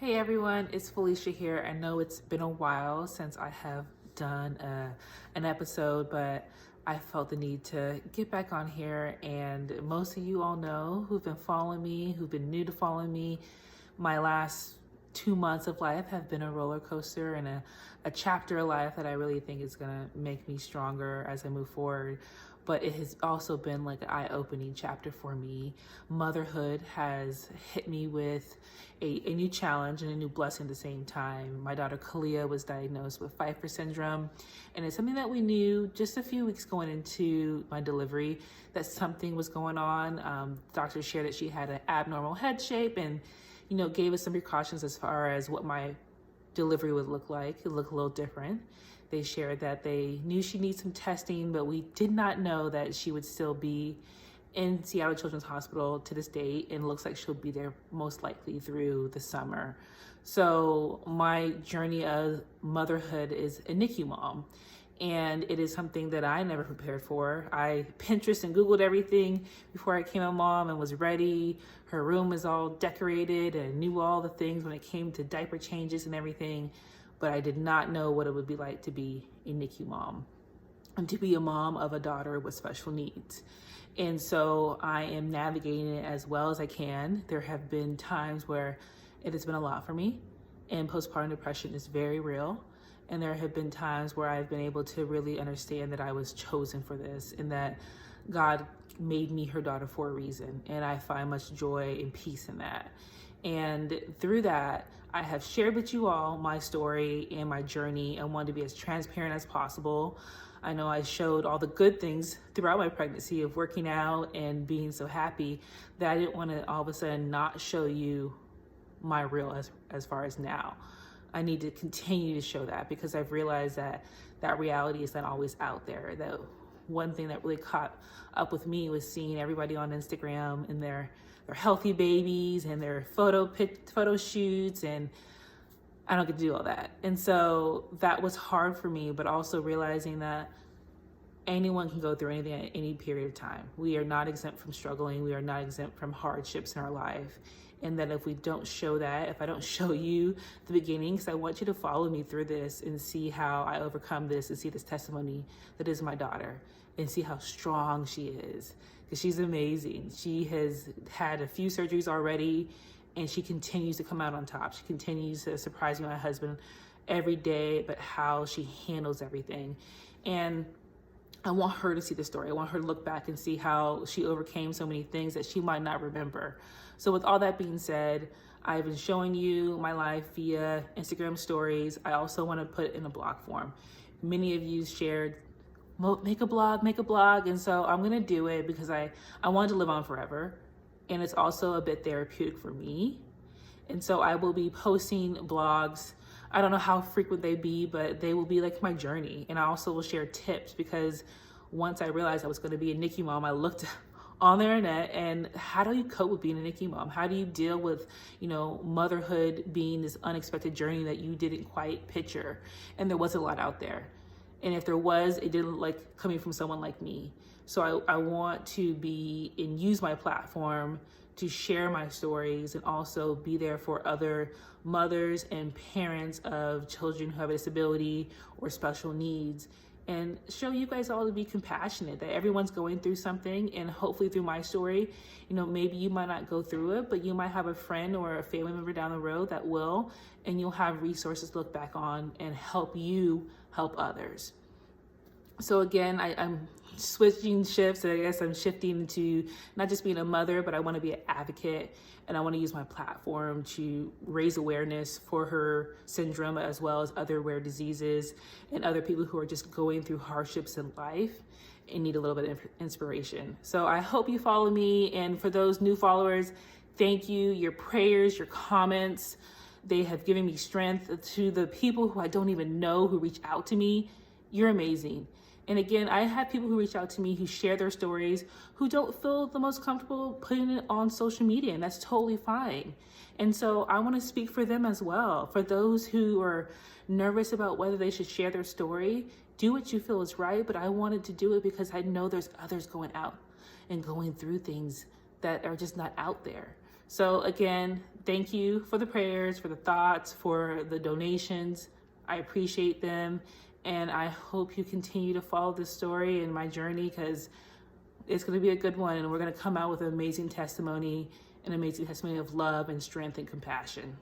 Hey everyone, it's Falesha here. I know it's been a while since I have done an episode, but I felt the need to get back on here. And most of you all know who've been following me, who've been new to following me, my last 2 months of life have been a roller coaster and a chapter of life that I really think is gonna make me stronger as I move forward. But it has also been like an eye-opening chapter for me. Motherhood has hit me with a new challenge and a new blessing at the same time. My daughter Kalia was diagnosed with Pfeiffer syndrome, and it's something that we knew just a few weeks going into my delivery that something was going on. Doctors shared that she had an abnormal head shape and gave us some precautions as far as what my delivery would look like. It looked a little different. They shared that they knew she needs some testing, but we did not know that she would still be in Seattle Children's Hospital to this date, and looks like she'll be there most likely through the summer. So my journey of motherhood is a NICU mom, and it is something that I never prepared for. I Pinterest and Googled everything before I became a mom and was ready. Her room is all decorated and knew all the things when it came to diaper changes and everything, but I did not know what it would be like to be a NICU mom and to be a mom of a daughter with special needs. And so I am navigating it as well as I can. There have been times where it has been a lot for me, and postpartum depression is very real. And there have been times where I've been able to really understand that I was chosen for this and that God made me her daughter for a reason. And I find much joy and peace in that. And through that, I have shared with you all my story and my journey and wanted to be as transparent as possible. I know I showed all the good things throughout my pregnancy of working out and being so happy that I didn't want to all of a sudden not show you my real as far as now. I need to continue to show that because I've realized that that reality is not always out there. That one thing that really caught up with me was seeing everybody on Instagram and their healthy babies and their photo shoots, and I don't get to do all that. And so that was hard for me, but also realizing that anyone can go through anything at any period of time. We are not exempt from struggling. We are not exempt from hardships in our life. And that if we don't show that, if I don't show you the beginning, because I want you to follow me through this and see how I overcome this and see this testimony that is my daughter and see how strong she is, because she's amazing. She has had a few surgeries already and she continues to come out on top. She continues to surprise me, my husband, every day, but how she handles everything. And I want her to see the story. I want her to look back and see how she overcame so many things that she might not remember. So with all that being said, I've been showing you my life via Instagram stories. I also want to put it in a blog form. Many of you shared, make a blog. And so I'm going to do it because I wanted to live on forever. And it's also a bit therapeutic for me. And so I will be posting blogs. I don't know how frequent they be, but they will be like my journey. And I also will share tips because once I realized I was going to be a NICU mom, I looked on the internet and how do you cope with being a NICU mom? How do you deal with, motherhood being this unexpected journey that you didn't quite picture? And there was a lot out there. And if there was, it didn't like coming from someone like me. So I want to be and use my platform to share my stories and also be there for other mothers and parents of children who have a disability or special needs, and show you guys all to be compassionate, that everyone's going through something. And hopefully through my story, maybe you might not go through it, but you might have a friend or a family member down the road that will, and you'll have resources to look back on and help you help others. So again, I'm switching shifts. I guess I'm shifting into not just being a mother, but I want to be an advocate, and I want to use my platform to raise awareness for her syndrome as well as other rare diseases and other people who are just going through hardships in life and need a little bit of inspiration. So I hope you follow me. And for those new followers, thank you. Your prayers, your comments, they have given me strength. To the people who I don't even know who reach out to me, you're amazing. And again, I have people who reach out to me who share their stories who don't feel the most comfortable putting it on social media, and that's totally fine. And so I want to speak for them as well. For those who are nervous about whether they should share their story, do what you feel is right, but I wanted to do it because I know there's others going out and going through things that are just not out there. So again, thank you for the prayers, for the thoughts, for the donations. I appreciate them. And I hope you continue to follow this story and my journey, because it's going to be a good one. And we're going to come out with an amazing testimony of love and strength and compassion.